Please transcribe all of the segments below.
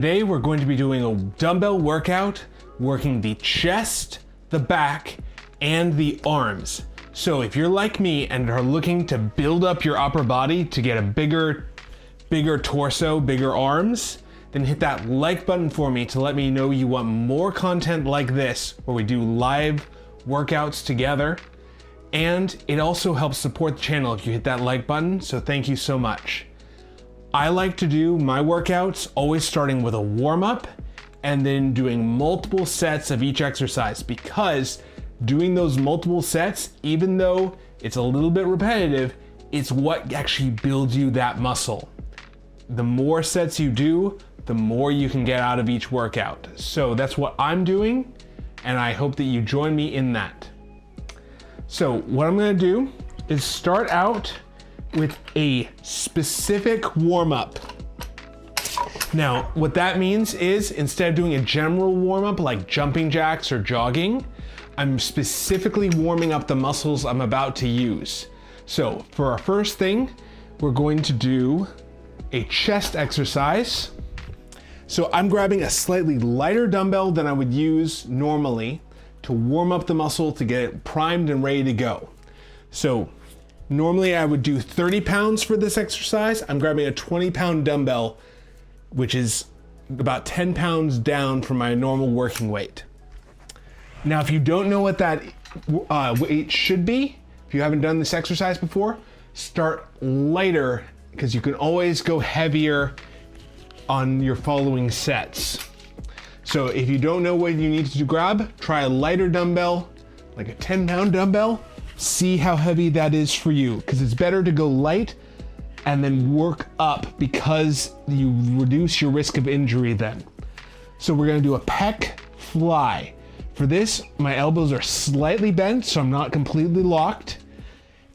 Today we're going to be doing a dumbbell workout, working the chest, the back, and the arms. So if you're like me and are looking to build up your upper body to get a bigger torso, bigger arms, then hit that like button for me to let me know you want more content like this, where we do live workouts together. And it also helps support the channel if you hit that like button, so thank you so much. I like to do my workouts always starting with a warm-up and then doing multiple sets of each exercise, because doing those multiple sets, even though it's a little bit repetitive, it's what actually builds you that muscle. The more sets you do, the more you can get out of each workout. So that's what I'm doing, and I hope that you join me in that. So what I'm gonna do is start out with a specific warm-up. Now, what that means is instead of doing a general warm-up like jumping jacks or jogging, I'm specifically warming up the muscles I'm about to use. So for our first thing, we're going to do a chest exercise. So I'm grabbing a slightly lighter dumbbell than I would use normally to warm up the muscle to get it primed and ready to go. So normally I would do 30 pounds for this exercise. I'm grabbing a 20-pound dumbbell, which is about 10 pounds down from my normal working weight. Now, if you don't know what that weight should be, if you haven't done this exercise before, start lighter, because you can always go heavier on your following sets. So if you don't know what you need to grab, try a lighter dumbbell, like a 10-pound dumbbell. See how heavy that is for you, because it's better to go light and then work up, because you reduce your risk of injury then. So we're gonna do a pec fly. For this, my elbows are slightly bent, so I'm not completely locked.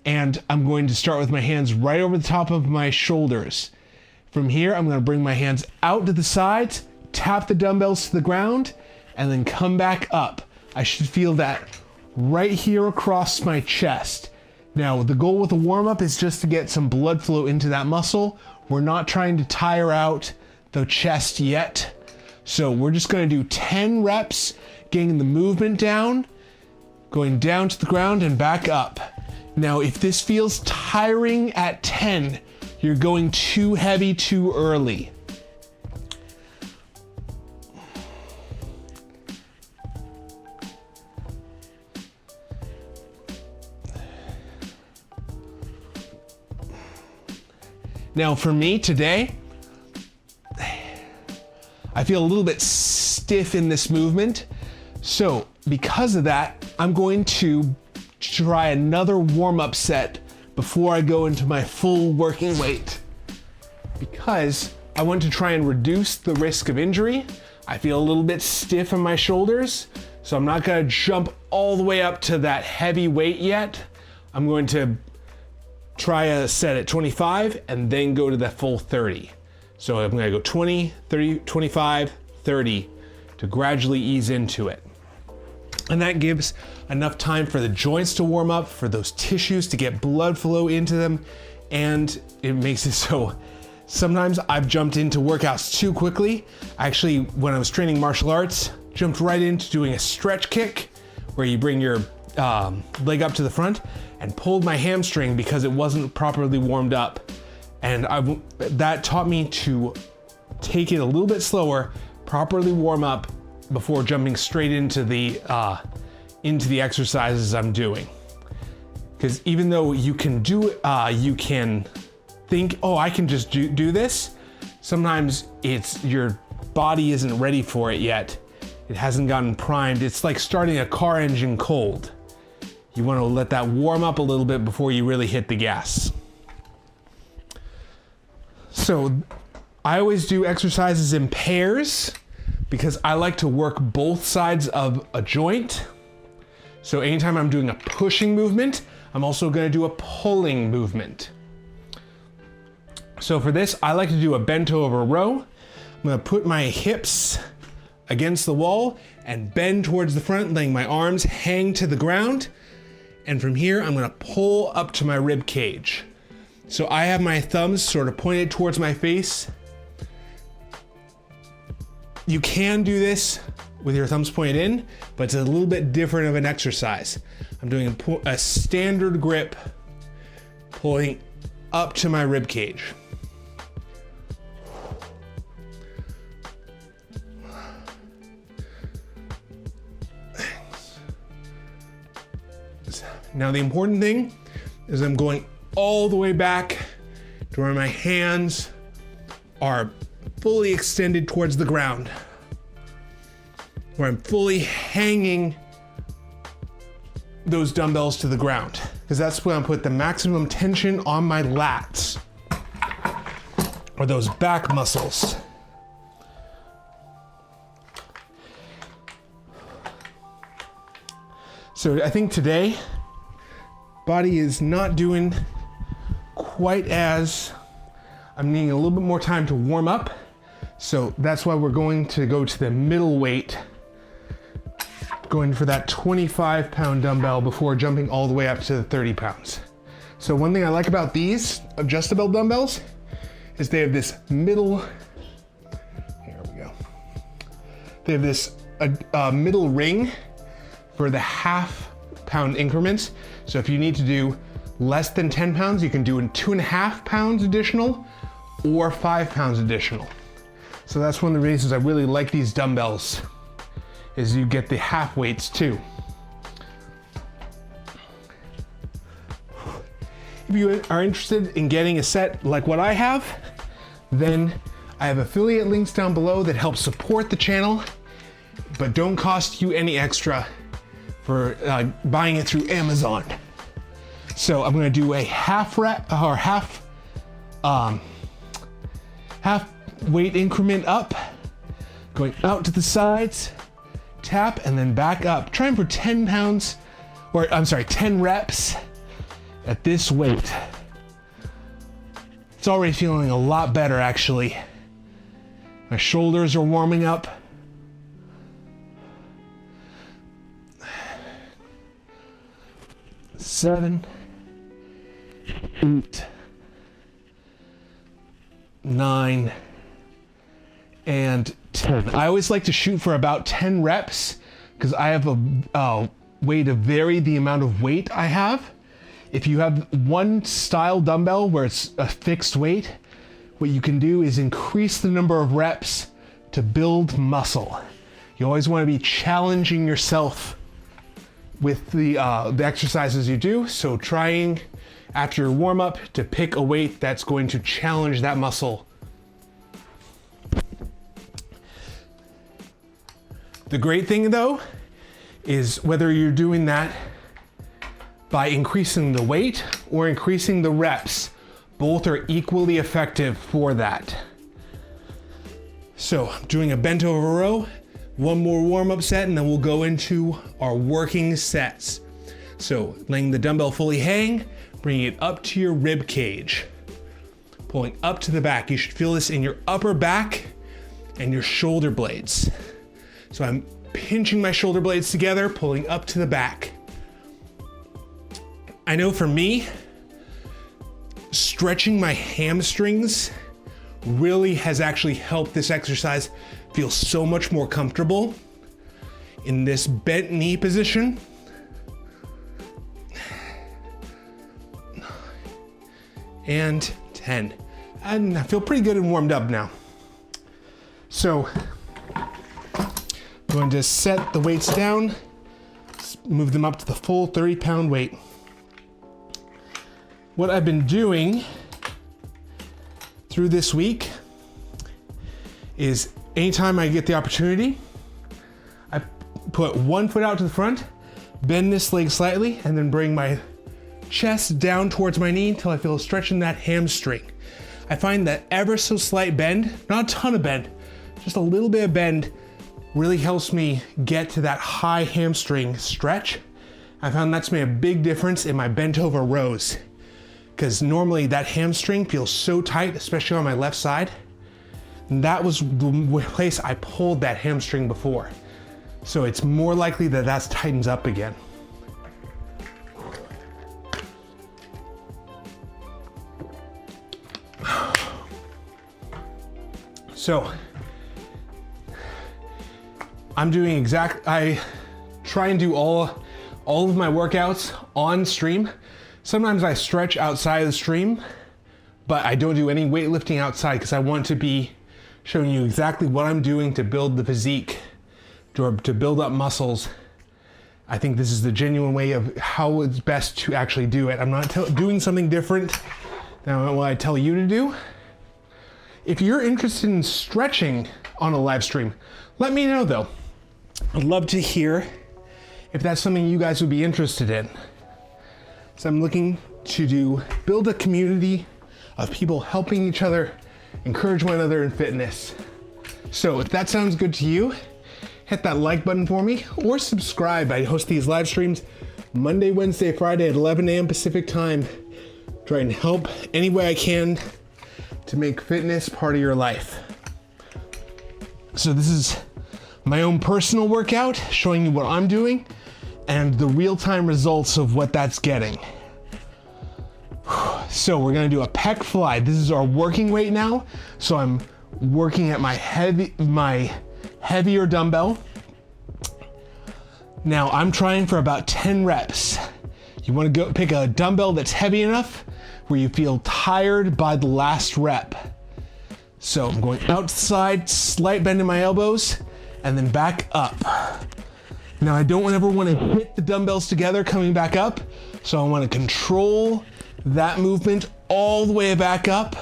And I'm going to start with my hands right over the top of my shoulders. From here, I'm gonna bring my hands out to the sides, tap the dumbbells to the ground, and then come back up. I should feel that right here across my chest. Now, the goal with the warm-up is just to get some blood flow into that muscle. We're not trying to tire out the chest yet. So we're just gonna do 10 reps, getting the movement down, going down to the ground and back up. Now, if this feels tiring at 10, you're going too heavy too early. Now for me today, I feel a little bit stiff in this movement. So because of that, I'm going to try another warm-up set before I go into my full working weight, because I want to try and reduce the risk of injury. I feel a little bit stiff in my shoulders, so I'm not gonna jump all the way up to that heavy weight yet. I'm going to try a set at 25 and then go to the full 30. So I'm gonna go 20, 30, 25, 30 to gradually ease into it. And that gives enough time for the joints to warm up, for those tissues to get blood flow into them, and it makes it so sometimes I've jumped into workouts too quickly. Actually, when I was training martial arts, jumped right into doing a stretch kick where you bring your leg up to the front, and pulled my hamstring because it wasn't properly warmed up. And that taught me to take it a little bit slower, properly warm up before jumping straight into the exercises I'm doing. Because even though you can do it, you can think, oh, I can just do this. Sometimes your body isn't ready for it yet. It hasn't gotten primed. It's like starting a car engine cold. You want to let that warm up a little bit before you really hit the gas. So I always do exercises in pairs because I like to work both sides of a joint. So anytime I'm doing a pushing movement, I'm also going to do a pulling movement. So for this, I like to do a bent over row. I'm going to put my hips against the wall and bend towards the front, letting my arms hang to the ground. And from here, I'm gonna pull up to my rib cage. So I have my thumbs sort of pointed towards my face, You can do this with your thumbs pointed in, but it's a little bit different of an exercise. I'm doing a standard grip, pulling up to my rib cage. Now the important thing is I'm going all the way back to where my hands are fully extended towards the ground, where I'm fully hanging those dumbbells to the ground, because that's where I'm putting the maximum tension on my lats, or those back muscles. So I think today, body is not doing quite as, I'm needing a little bit more time to warm up. So that's why we're going to go to the middle weight, going for that 25-pound dumbbell before jumping all the way up to the 30 pounds. So one thing I like about these adjustable dumbbells is they have this middle, here we go. They have this middle ring for the half-pound increments. So if you need to do less than 10 pounds, you can do 2.5 pounds additional or 5 pounds additional. So that's one of the reasons I really like these dumbbells, is you get the half weights too. If you are interested in getting a set like what I have, then I have affiliate links down below that help support the channel, but don't cost you any extra for buying it through Amazon. So I'm gonna do a half rep or half weight increment up, going out to the sides, tap, and then back up. Trying for 10 pounds, or I'm sorry, 10 reps at this weight. It's already feeling a lot better actually. My shoulders are warming up. Seven, 8, 9, and 10. I always like to shoot for about 10 reps because I have a way to vary the amount of weight I have. If you have one style dumbbell where it's a fixed weight, what you can do is increase the number of reps to build muscle. You always want to be challenging yourself with the exercises you do. So trying after your warm up to pick a weight that's going to challenge that muscle. The great thing though is whether you're doing that by increasing the weight or increasing the reps, both are equally effective for that. So I'm doing a bent over row, one more warm-up set, and then we'll go into our working sets. So letting the dumbbell fully hang, bringing it up to your rib cage, pulling up to the back. You should feel this in your upper back and your shoulder blades. So I'm pinching my shoulder blades together, pulling up to the back. I know for me, stretching my hamstrings really has actually helped this exercise feel so much more comfortable in this bent knee position. And 10. And I feel pretty good and warmed up now. So I'm going to set the weights down, move them up to the full 30-pound weight. What I've been doing through this week is anytime I get the opportunity, I put one foot out to the front, bend this leg slightly, and then bring my chest down towards my knee until I feel a stretch in that hamstring. I find that ever so slight bend, not a ton of bend, just a little bit of bend, really helps me get to that high hamstring stretch. I found that's made a big difference in my bent over rows, because normally that hamstring feels so tight, especially on my left side. And that was the place I pulled that hamstring before. So it's more likely that that tightens up again. So I try and do all of my workouts on stream. Sometimes I stretch outside of the stream, but I don't do any weightlifting outside because I want to be showing you exactly what I'm doing to build the physique, to build up muscles. I think this is the genuine way of how it's best to actually do it. I'm not doing something different than what I tell you to do. If you're interested in stretching on a live stream, let me know though. I'd love to hear if that's something you guys would be interested in. So I'm looking to build a community of people helping each other, encourage one another in fitness. So if that sounds good to you, hit that like button for me or subscribe. I host these live streams Monday, Wednesday, Friday at 11 a.m. Pacific time. Try and help any way I can to make fitness part of your life. So this is my own personal workout, showing you what I'm doing and the real-time results of what that's getting. So we're gonna do a pec fly. This is our working weight now. So I'm working at my heavier dumbbell. Now I'm trying for about 10 reps. You wanna go pick a dumbbell that's heavy enough where you feel tired by the last rep. So I'm going outside, slight bend in my elbows, and then back up. Now I don't ever want to hit the dumbbells together coming back up, so I want to control that movement all the way back up.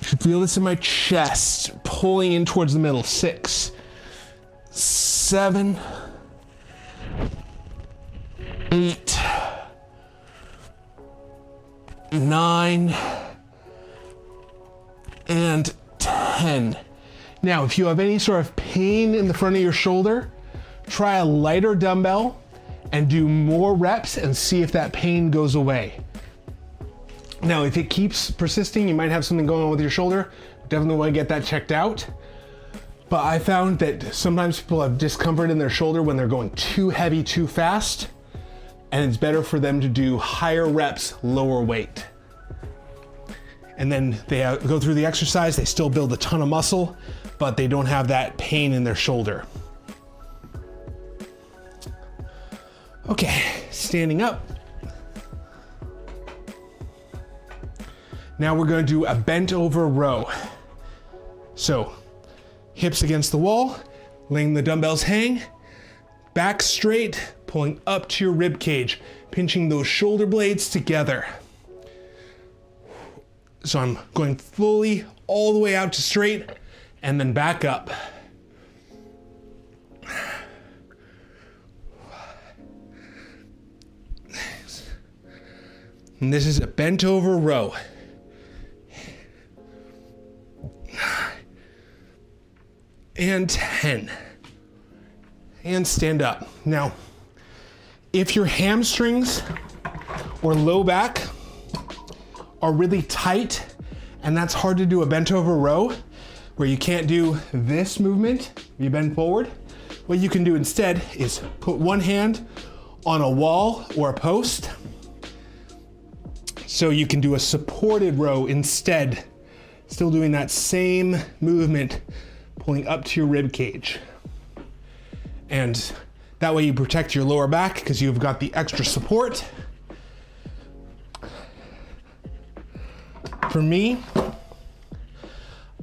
Should feel this in my chest, pulling in towards the middle. 6, 7, 8, 9, and 10. Now, if you have any sort of pain in the front of your shoulder, try a lighter dumbbell and do more reps and see if that pain goes away. Now, if it keeps persisting, you might have something going on with your shoulder. Definitely want to get that checked out. But I found that sometimes people have discomfort in their shoulder when they're going too heavy too fast, and it's better for them to do higher reps, lower weight. And then they go through the exercise, they still build a ton of muscle, but they don't have that pain in their shoulder. Okay, standing up. Now we're going to do a bent over row. So, hips against the wall, letting the dumbbells hang, back straight, pulling up to your rib cage, pinching those shoulder blades together. So I'm going fully all the way out to straight and then back up. And this is a bent over row. And 10. And stand up. Now, if your hamstrings or low back are really tight and that's hard to do a bent over row where you can't do this movement, you bend forward, what you can do instead is put one hand on a wall or a post so you can do a supported row instead, still doing that same movement, pulling up to your rib cage. And that way you protect your lower back because you've got the extra support. For me,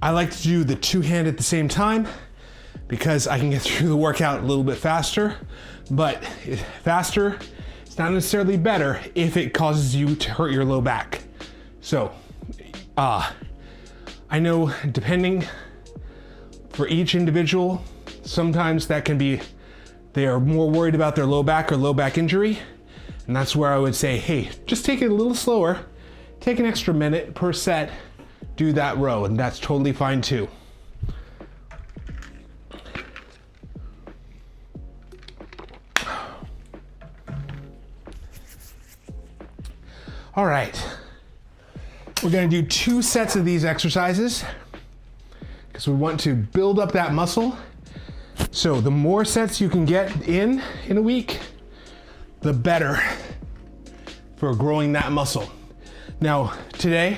I like to do the two hand at the same time because I can get through the workout a little bit faster, but faster, it's not necessarily better if it causes you to hurt your low back. So, I know depending for each individual, sometimes that can be, they are more worried about their low back or low back injury. And that's where I would say, hey, just take it a little slower, take an extra minute per set, do that row, and that's totally fine too. All right, we're gonna do 2 sets of these exercises because we want to build up that muscle. So the more sets you can get in a week, the better for growing that muscle. Now, today,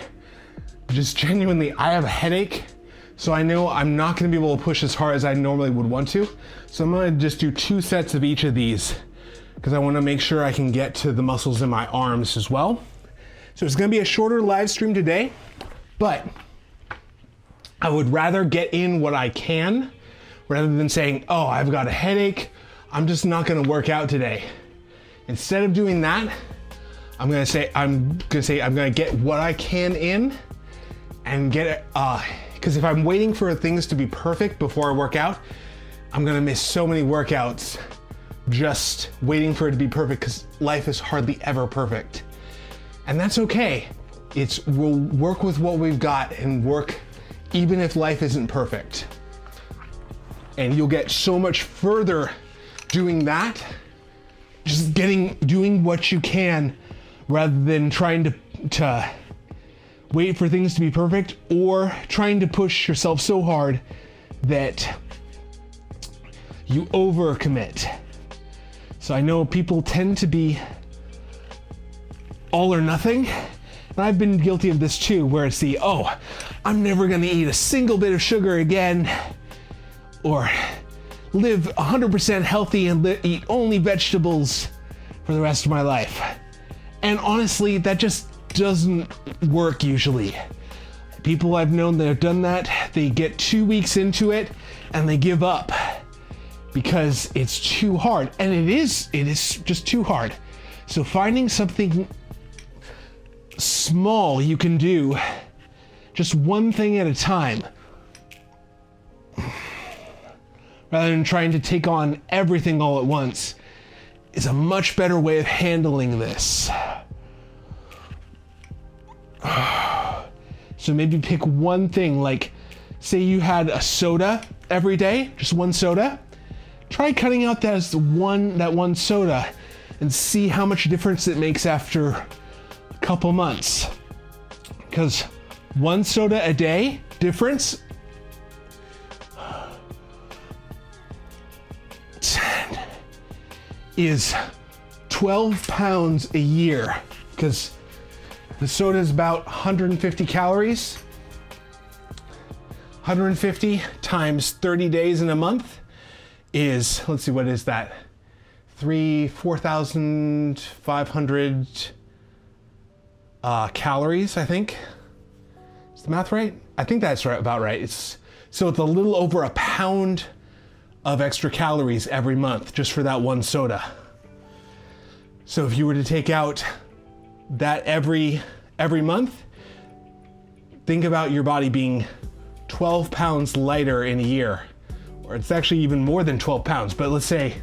just genuinely, I have a headache, so I know I'm not gonna be able to push as hard as I normally would want to. So I'm gonna just do 2 sets of each of these because I wanna make sure I can get to the muscles in my arms as well. So it's gonna be a shorter live stream today, but I would rather get in what I can rather than saying, oh, I've got a headache, I'm just not gonna work out today. Instead of doing that, I'm gonna get what I can in and get it, because if I'm waiting for things to be perfect before I work out, I'm gonna miss so many workouts just waiting for it to be perfect, because life is hardly ever perfect. And that's okay. We'll work with what we've got and work even if life isn't perfect. And you'll get so much further doing that, just doing what you can rather than trying to wait for things to be perfect or trying to push yourself so hard that you overcommit. So I know people tend to be all or nothing, and I've been guilty of this too, where it's I'm never gonna eat a single bit of sugar again, or live 100% healthy and eat only vegetables for the rest of my life. And honestly, that just doesn't work usually. People I've known that have done that, they get 2 weeks into it and they give up because it's too hard. And it is just too hard. So finding something small you can do, just one thing at a time, rather than trying to take on everything all at once, is a much better way of handling this. So maybe pick one thing, like say you had a soda every day, just one soda. Try cutting out that one soda and see how much difference it makes after a couple months. Because one soda a day difference is 12 pounds a year, because the soda is about 150 calories. 150 times 30 days in a month is, let's see, what is that? 4,500 calories, I think. Is the math right? I think that's right, about right. So it's a little over a pound of extra calories every month just for that one soda. So if you were to take out that every month, think about your body being 12 pounds lighter in a year. Or it's actually even more than 12 pounds, but let's see.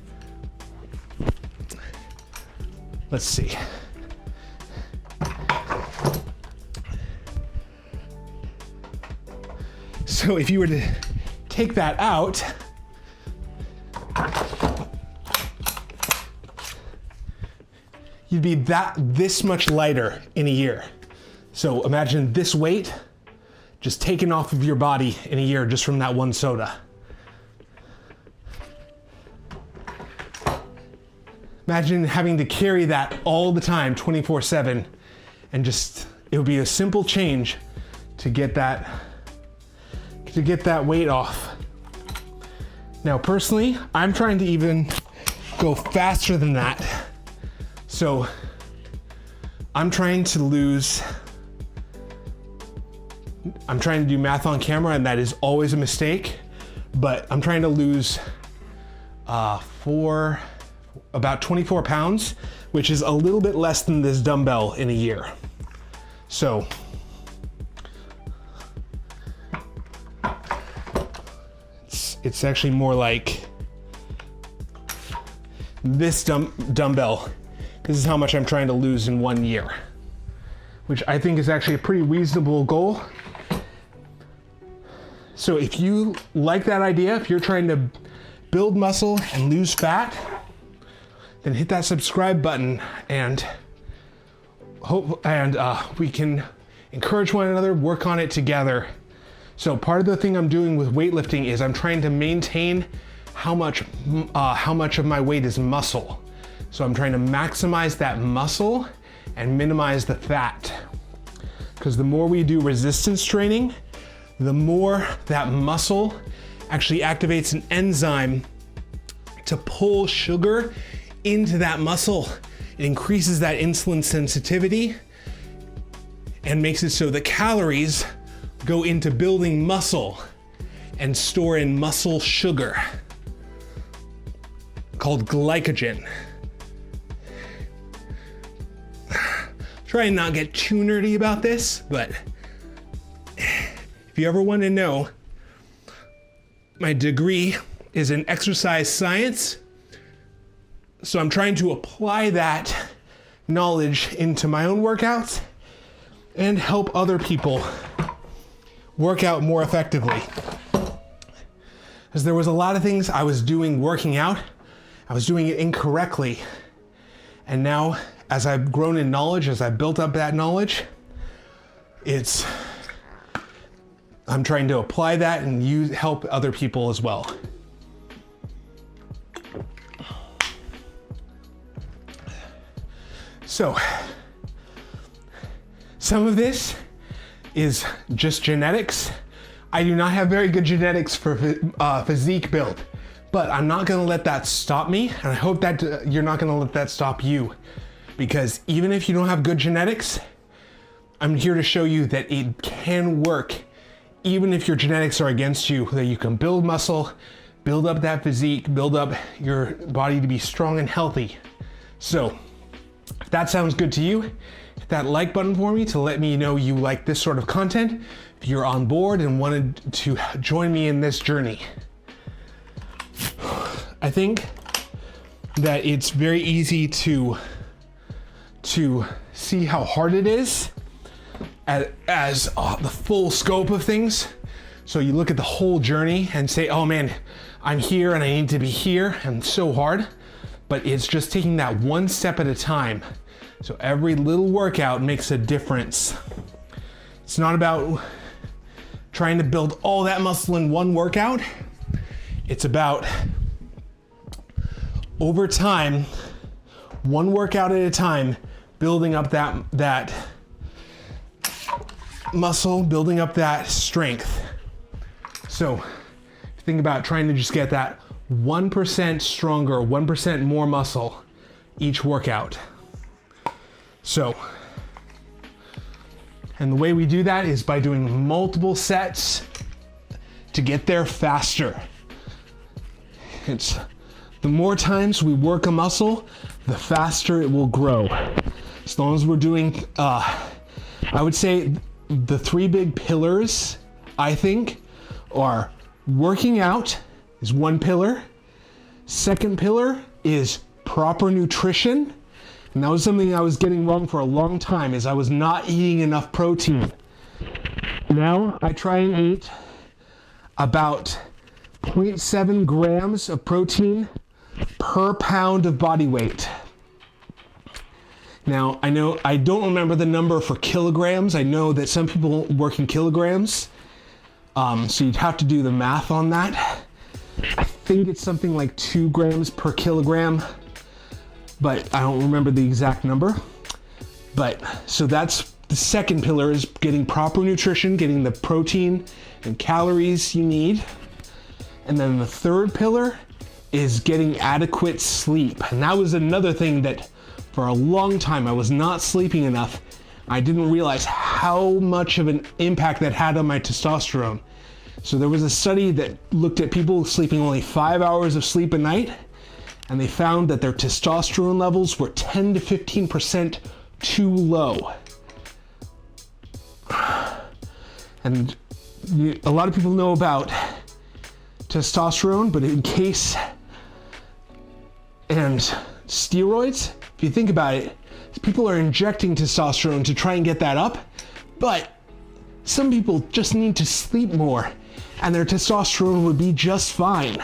So if you were to take that out, you'd be this much lighter in a year. So imagine this weight just taken off of your body in a year just from that one soda. Imagine having to carry that all the time, 24/7, and it would be a simple change to get that weight off. Now, personally, I'm trying to even go faster than that. So I'm trying to do math on camera, and that is always a mistake, but I'm trying to lose about 24 pounds, which is a little bit less than this dumbbell in a year. So it's actually more like this dumbbell. This is how much I'm trying to lose in 1 year, which I think is actually a pretty reasonable goal. So if you like that idea, if you're trying to build muscle and lose fat, then hit that subscribe button, and we can encourage one another, work on it together. So part of the thing I'm doing with weightlifting is I'm trying to maintain how much of my weight is muscle. So I'm trying to maximize that muscle and minimize the fat. because the more we do resistance training, the more that muscle actually activates an enzyme to pull sugar into that muscle. It increases that insulin sensitivity and makes it so the calories go into building muscle and store in muscle sugar called glycogen. Try and not get too nerdy about this, but if you ever want to know, my degree is in exercise science, so I'm trying to apply that knowledge into my own workouts and help other people work out more effectively. Because there was a lot of things I was doing working out, I was doing it incorrectly. And now, as I've grown in knowledge, as I've built up that knowledge, I'm trying to apply that and help other people as well. So, some of this is just genetics. I do not have very good genetics for physique build, but I'm not gonna let that stop me, and I hope that you're not gonna let that stop you, because even if you don't have good genetics, I'm here to show you that it can work, even if your genetics are against you, that you can build muscle, build up that physique, build up your body to be strong and healthy. So, if that sounds good to you, hit that like button for me to let me know you like this sort of content, if you're on board and wanted to join me in this journey. I think that it's very easy to see how hard it is as the full scope of things. So you look at the whole journey and say, oh man, I'm here and I need to be here, and it's so hard. But it's just taking that one step at a time. So every little workout makes a difference. It's not about trying to build all that muscle in one workout. It's about, over time, one workout at a time, building up that muscle, building up that strength. So think about trying to just get that 1% stronger, 1% more muscle each workout. So, and the way we do that is by doing multiple sets to get there faster. It's the more times we work a muscle, the faster it will grow. As long as we're doing, I would say the three big pillars, I think, are working out is one pillar. Second pillar is proper nutrition. And that was something I was getting wrong for a long time, is I was not eating enough protein. Now I try and eat about 0.7 grams of protein per pound of body weight. Now, I know I don't remember the number for kilograms. I know that some people work in kilograms. So you'd have to do the math on that. I think it's something like 2 grams per kilogram, but I don't remember the exact number. But so that's the second pillar, is getting proper nutrition, getting the protein and calories you need. And then the third pillar is getting adequate sleep. And that was another thing that for a long time I was not sleeping enough. I didn't realize how much of an impact that had on my testosterone. So there was a study that looked at people sleeping only 5 hours of sleep a night, and they found that their testosterone levels were 10 to 15% too low. And a lot of people know about testosterone, but in case, and steroids, if you think about it, people are injecting testosterone to try and get that up, but some people just need to sleep more and their testosterone would be just fine.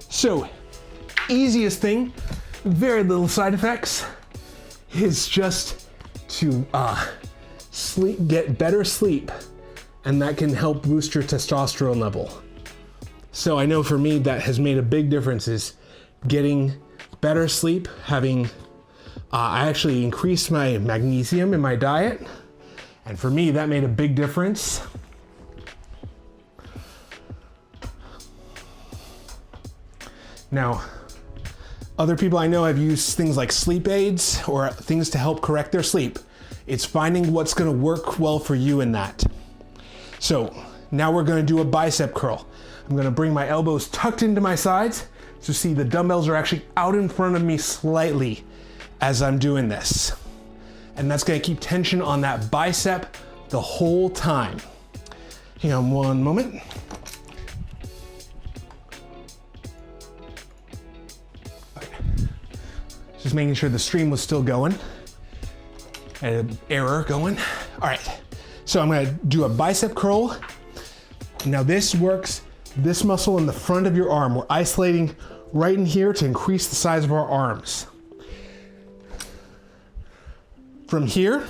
So, easiest thing, very little side effects, is just to get better sleep, and that can help boost your testosterone level. So I know for me that has made a big difference, is getting better sleep, I actually increased my magnesium in my diet. And for me, that made a big difference. Now, other people I know have used things like sleep aids or things to help correct their sleep. It's finding what's gonna work well for you in that. So now we're gonna do a bicep curl. I'm gonna bring my elbows tucked into my sides. So see, the dumbbells are actually out in front of me slightly as I'm doing this. And that's gonna keep tension on that bicep the whole time. Hang on one moment. Just making sure the stream was still going. An error going. All right, so I'm gonna do a bicep curl. Now this works, this muscle in the front of your arm. We're isolating right in here to increase the size of our arms. From here,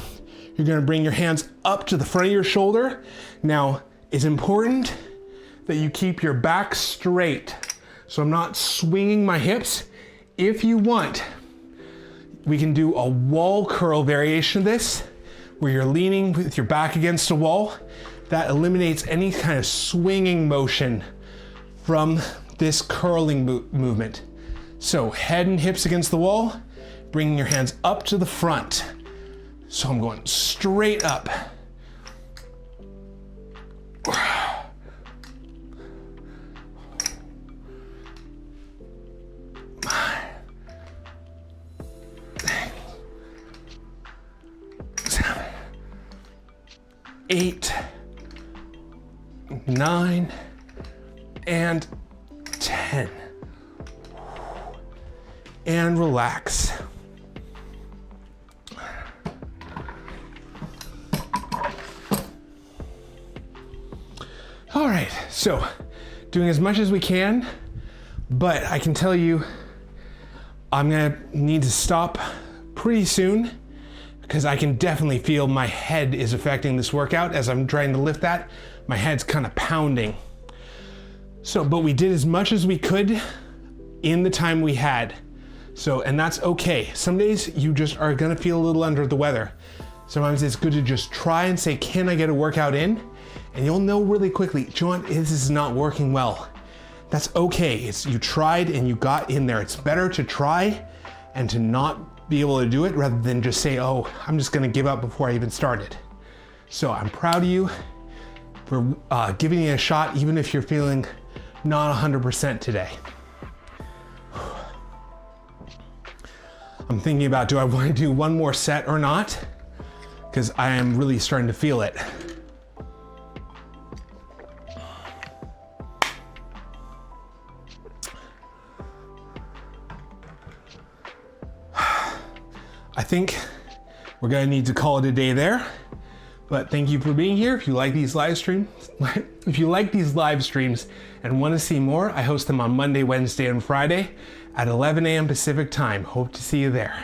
you're gonna bring your hands up to the front of your shoulder. Now, it's important that you keep your back straight. So I'm not swinging my hips. If you want, we can do a wall curl variation of this, where you're leaning with your back against a wall. That eliminates any kind of swinging motion from this curling movement. So head and hips against the wall, bringing your hands up to the front. So I'm going straight up. 8, 9, and 10. And relax. All right, so doing as much as we can, but I can tell you I'm gonna need to stop pretty soon because I can definitely feel my head is affecting this workout as I'm trying to lift that. My head's kind of pounding. So, but we did as much as we could in the time we had. So, and that's okay. Some days you just are gonna feel a little under the weather. Sometimes it's good to just try and say, can I get a workout in? And you'll know really quickly, John, this is not working well. That's okay. You tried and you got in there. It's better to try and to not be able to do it rather than just say, oh, I'm just gonna give up before I even started. So I'm proud of you for giving it a shot, even if you're feeling not 100% today. I'm thinking about, do I want to do one more set or not? Because I am really starting to feel it. I think we're gonna need to call it a day there, but thank you for being here. If you like these live streams and want to see more, I host them on Monday, Wednesday, and Friday at 11 a.m. Pacific time. Hope to see you there.